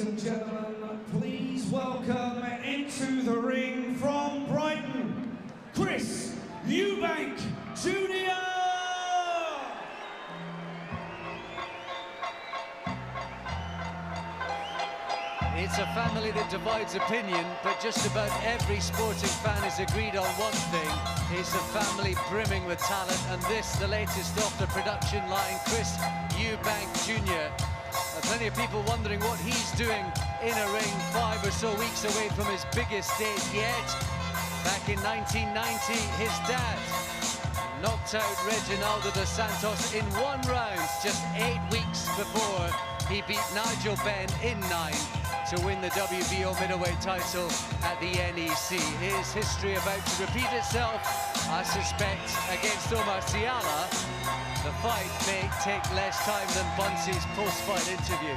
Ladies and gentlemen, please welcome into the ring from Brighton, Chris Eubank Jr. It's a family that divides opinion, but just about every sporting fan is agreed on one thing. It's a family brimming with talent, and this, the latest off the production line, Chris Eubank Jr. Plenty of people wondering what he's doing in a ring 5 or so weeks away from his biggest date yet. Back in 1990, his dad knocked out Reginaldo dos Santos in 1 round just 8 weeks before he beat Nigel Benn in 9 to win the WBO middleweight title at the NEC. Is history about to repeat itself? I suspect against Omar Siala, the fight may take less time than Bunsey's post-fight interview.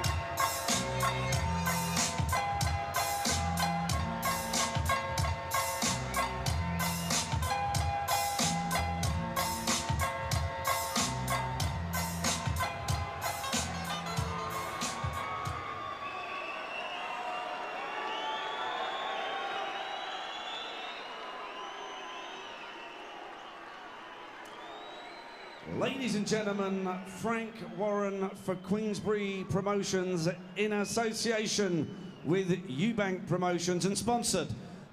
Ladies and gentlemen, Frank Warren for Queensberry Promotions in association with Eubank Promotions and sponsored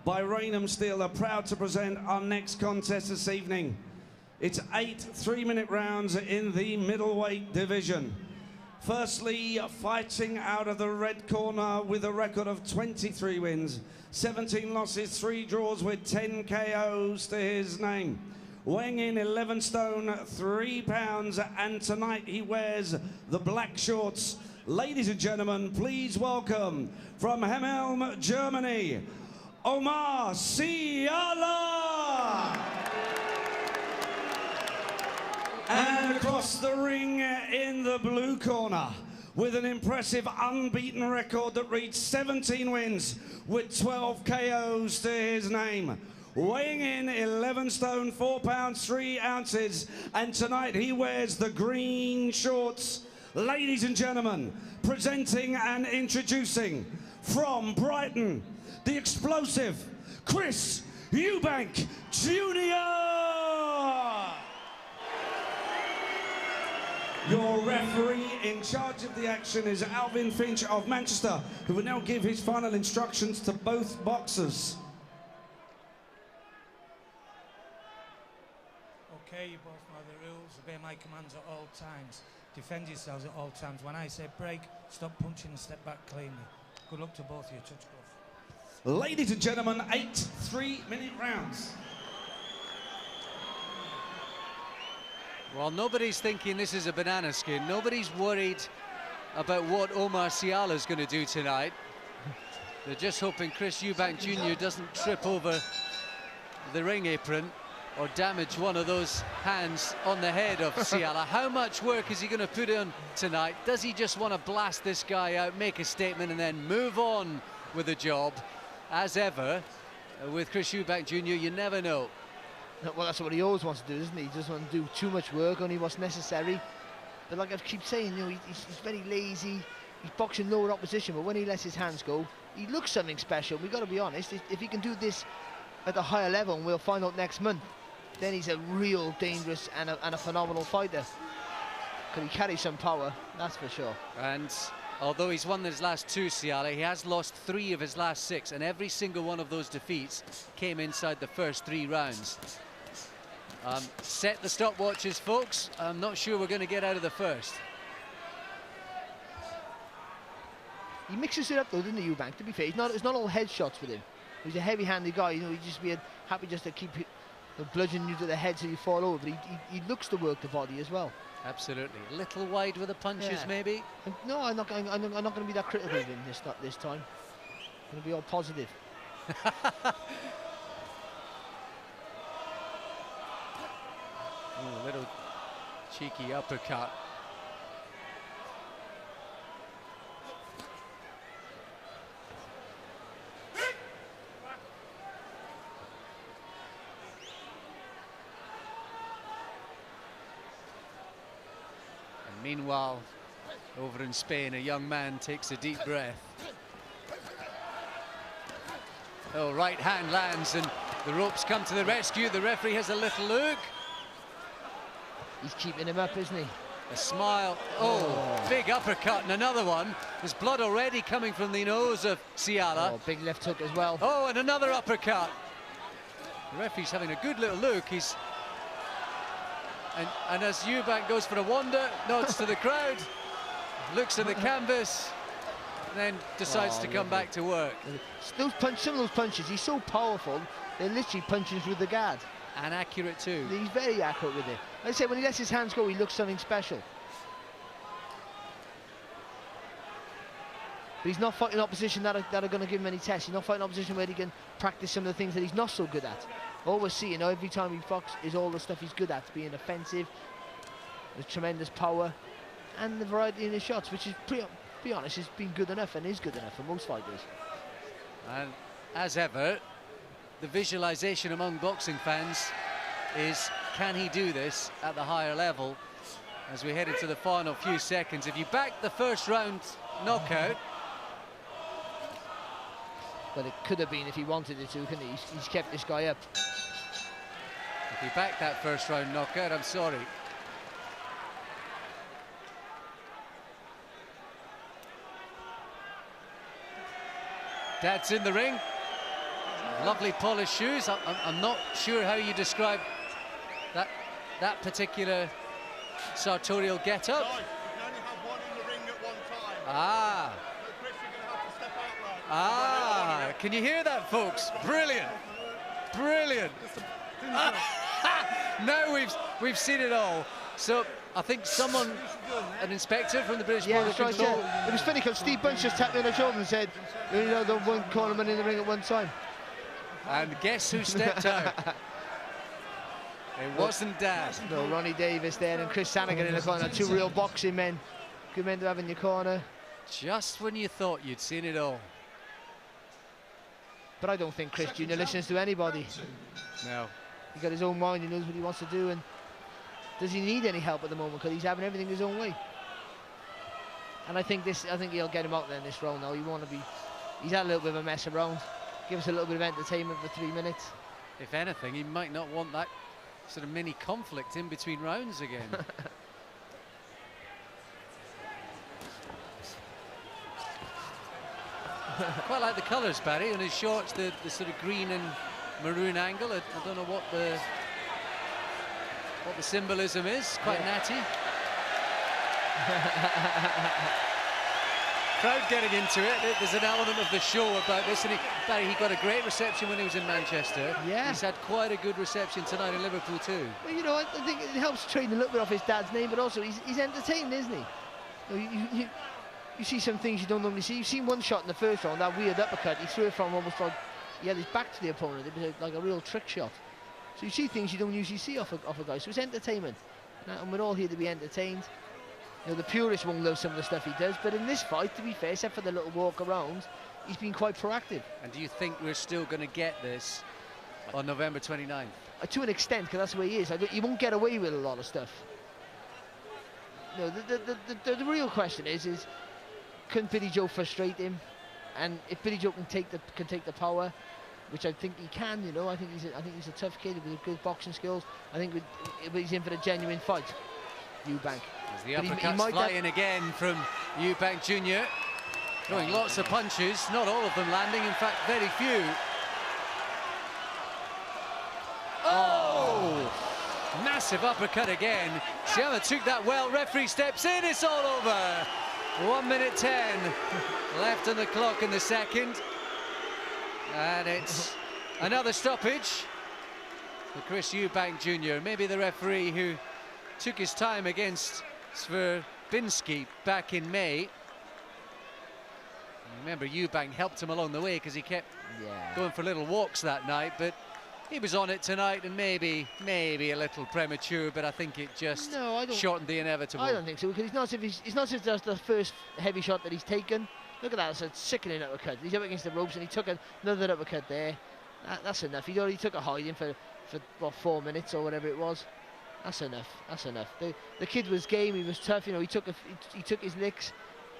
by Raynham Steel are proud to present our next contest this evening. It's 8 3-minute rounds in the middleweight division. Firstly, fighting out of the red corner with a record of 23 wins, 17 losses, 3 draws with 10 KOs to his name. Weighing in 11 stone, 3 pounds, and tonight he wears the black shorts. Ladies and gentlemen, please welcome from Hameln, Germany, Omar Siala. And across the ring in the blue corner, with an impressive unbeaten record that reads 17 wins with 12 KOs to his name. Weighing in 11 stone, 4 pounds, 3 ounces, and tonight he wears the green shorts. Ladies and gentlemen, presenting and introducing from Brighton, the explosive Chris Eubank Jr. Your referee in charge of the action is Alvin Finch of Manchester, who will now give his final instructions to both boxers. Okay, you both know the rules. Obey my commands at all times. Defend yourselves at all times. When I say break, stop punching and step back cleanly. Good luck to both of you. Touch both. Ladies and gentlemen, 8 3-minute rounds. Well, nobody's thinking this is a banana skin. Nobody's worried about what Omar Siala is going to do tonight. They're just hoping Chris Eubank Jr. doesn't trip over the ring apron or damage one of those hands on the head of Siala. How much work is he going to put in tonight? Does he just want to blast this guy out, make a statement, and then move on with the job? As ever, with Chris Eubank Jr., you never know. Well, that's what he always wants to do, isn't he? He doesn't want to do too much work, only what's necessary. But like I keep saying, you know, he's very lazy. He's boxing lower opposition, but when he lets his hands go, he looks something special. We've got to be honest. If he can do this at a higher level, and we'll find out next month, then he's a real dangerous and a phenomenal fighter. Because he carries some power, that's for sure. And although he's won his last 2, Siala, he has lost 3 of his last 6, and every single one of those defeats came inside the first 3 rounds. Set the stopwatches, folks. I'm not sure we're going to get out of the first. He mixes it up though, doesn't he, Eubank? To be fair, it's not all headshots with him. He's a heavy-handed guy, you know. He'd just be happy just to keep bludgeoning you to the head so you fall over. But he looks to work the body as well. Absolutely. A little wide with the punches, yeah. Maybe. No, I'm not going to be that critical of him this time. I'm going to be all positive. A little cheeky uppercut. And meanwhile, over in Spain, a young man takes a deep breath. Oh, right hand lands and the ropes come to the rescue. The referee has a little look. He's keeping him up, isn't he? A smile. Oh, big uppercut and another one. There's blood already coming from the nose of Siala. Oh, big left hook as well. Oh, and another uppercut. The referee's having a good little look. He's and as Eubank goes for a wander, nods to the crowd, looks at the canvas, and then decides to come back to work. Some of those punches, he's so powerful, they're literally punching through the guard. And accurate too. He's very accurate with it. Like I say, when he lets his hands go, he looks something special. But he's not fighting opposition that are going to give him any tests. He's not fighting opposition where he can practice some of the things that he's not so good at. All we see, you know, every time he fights is all the stuff he's good at, being offensive, the tremendous power, and the variety in his shots, which is, be honest, has been good enough and is good enough for most fighters. And as ever, the visualization among boxing fans is, can he do this at the higher level? As we head into the final few seconds, if you back the first round knockout, but it could have been if he wanted it to, couldn't he? He's kept this guy up. if you back that first round knockout, I'm sorry. Dad's in the ring. Lovely polished shoes. I'm not sure how you describe that particular sartorial get-up. You can only have one in the ring at one time. Ah. So Chris, you're going to have to step out right. Ah. Can you hear that, folks? Brilliant. Brilliant. Now we've seen it all. So I think someone, an inspector from the British Yeah, Border that's right. Control. Yeah. It was funny because Steve Bunch just tapped me on the shoulder and said, you know, the one cornerman in the ring at one time. And guess who stepped out? It wasn't Dad. No, Ronnie Davis there and Chris Sanigan in the corner. Two real boxing men. Good men to have in your corner. Just when you thought you'd seen it all. But I don't think Chris Jr. listens to anybody. No. He's got his own mind, he knows what he wants to do, and does he need any help at the moment? Because he's having everything his own way. And I think he'll get him out there in this round now. He's had a little bit of a mess around. Give us a little bit of entertainment for 3 minutes. If anything, he might not want that sort of mini conflict in between rounds again. Quite like the colours, Barry, on his shorts, the sort of green and maroon angle. I don't know what the symbolism is. Quite natty. Crowd getting into it. There's an element of the show about this, and Barry, he got a great reception when he was in Manchester. Yeah. He's had quite a good reception tonight in Liverpool too. Well, you know, I think it helps trade a little bit off his dad's name, but also he's entertained, isn't he? You see some things you don't normally see. You've seen one shot in the first round, that weird uppercut. He threw it from almost like he had his back to the opponent. It was like a real trick shot. So you see things you don't usually see off a guy. So it's entertainment, and we're all here to be entertained. You know, the purists won't love some of the stuff he does, but in this fight, to be fair, except for the little walk around, he's been quite proactive. And do you think we're still going to get this on November 29th? To an extent, because that's the way he is. You won't get away with a lot of stuff. No, the real question is can Billy Joe frustrate him? And if Billy Joe can take the power, which I think he can, you know, I think he's a tough kid with good boxing skills. I think he's in for a genuine fight. Eubank. As the uppercuts flying again from Eubank Jr. Throwing lots of punches, not all of them landing, in fact, very few. Oh! Massive uppercut again. Siala took that well. Referee steps in, it's all over. 1 minute 10 left on the clock in the second. And it's another stoppage for Chris Eubank Jr. Maybe the referee who took his time against Sverbinsky back in May. And remember, Eubank helped him along the way because he kept going for little walks that night, but he was on it tonight, and maybe a little premature, but I think it just shortened the inevitable. I don't think so, because it's not as if that's the first heavy shot that he's taken. Look at that, it's a sickening uppercut. He's up against the ropes and he took another uppercut there. That's enough. He already took a hiding for what, 4 minutes or whatever it was. That's enough. That's enough. The kid was game. He was tough. You know, he took his licks,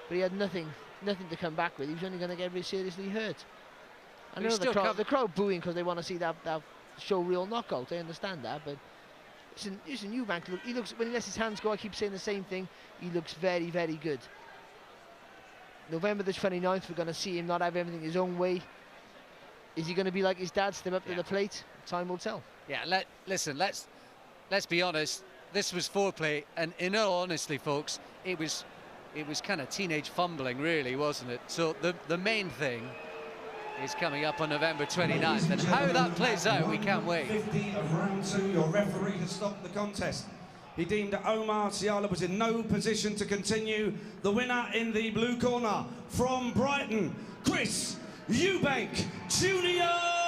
but he had nothing to come back with. He was only going to get really seriously hurt. I know the crowd booing because they want to see that show real knockout. I understand that, but listen, Eubank, look, he looks, when he lets his hands go, I keep saying the same thing, he looks very, very good. November the 29th, we're going to see him not have everything his own way. Is he going to be like his dad, step up to the plate? Time will tell. Yeah, listen, let's be honest. This was foreplay, and in all honesty, folks, it was kind of teenage fumbling, really, wasn't it? So the main thing is coming up on November 29th, and how that plays out, we can't wait. 50 of round 2, your referee has stopped the contest. He deemed that Omar Siala was in no position to continue. The winner in the blue corner, from Brighton, Chris Eubank Jr.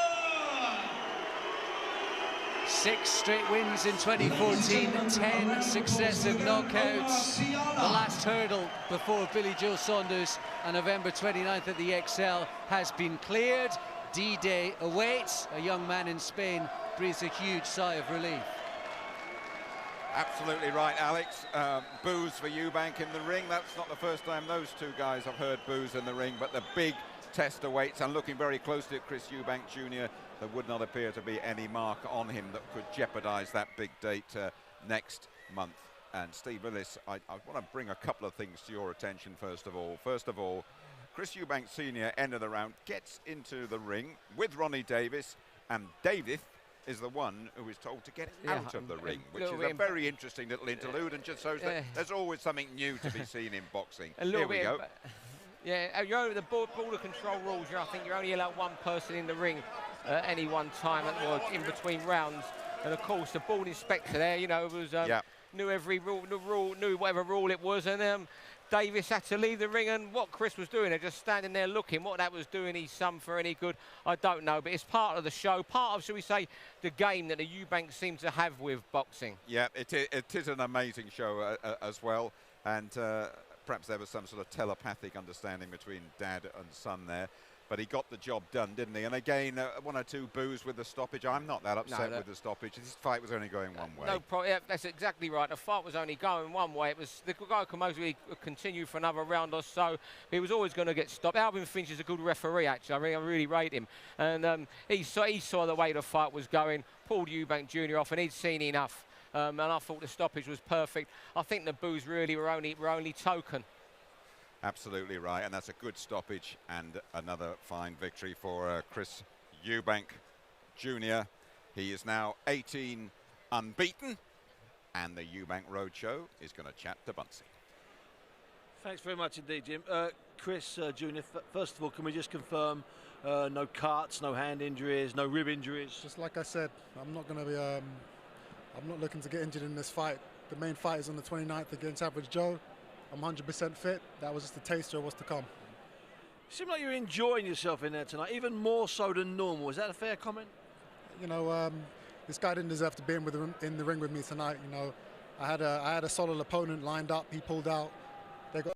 6 straight wins in 2014, 10 successive knockouts. The last hurdle before Billy Joe Saunders on November 29th at the XL has been cleared. D-Day awaits. A young man in Spain breathes a huge sigh of relief. Absolutely right, Alex. Boos for Eubank in the ring. That's not the first time those two guys have heard boos in the ring, but the big test awaits, and looking very closely at Chris Eubank Jr. There would not appear to be any mark on him that could jeopardise that big date next month. And Steve Willis, I want to bring a couple of things to your attention first of all. First of all, Chris Eubank Sr., end of the round, gets into the ring with Ronnie Davis, and Davis is the one who is told to get out of the ring, which is a very interesting little interlude, and just shows that there's always something new to be seen in boxing. Here we go. Yeah, you know, the border control rules, I think you're only allowed one person in the ring at any one time, or in between rounds. And of course, the ball inspector there, you know, was knew every rule, knew whatever rule it was, and Davis had to leave the ring. And what Chris was doing, they're just standing there looking. What that was doing his son for any good, I don't know. But it's part of the show, part of, shall we say, the game that the Eubank seem to have with boxing. Yeah, it is an amazing show as well, and perhaps there was some sort of telepathic understanding between dad and son there. But he got the job done, didn't he? And again, 1 or 2 boos with the stoppage. I'm not that upset with the stoppage. This fight was only going one way. No problem. Yeah, that's exactly right. The fight was only going one way. It was the guy could mostly continue for another round or so. He was always going to get stopped. Alvin Finch is a good referee, actually. I really rate him. And he saw the way the fight was going, pulled Eubank Jr. off, and he'd seen enough. And I thought the stoppage was perfect. I think the boos really were only token. Absolutely right, and that's a good stoppage and another fine victory for Chris Eubank Jr. He is now 18 unbeaten, and the Eubank Roadshow is going to chat to Bunsey. Thanks very much indeed, Jim. Chris Jr., first of all, can we just confirm no cuts, no hand injuries, no rib injuries? Just like I said, I'm not going to be. I'm not looking to get injured in this fight. The main fight is on the 29th against Average Joe. I'm 100% fit. That was just a taster of what's to come. You seem like you're enjoying yourself in there tonight, even more so than normal. Is that a fair comment? You know, this guy didn't deserve to be in the ring with me tonight. You know, I had a solid opponent lined up. He pulled out. They got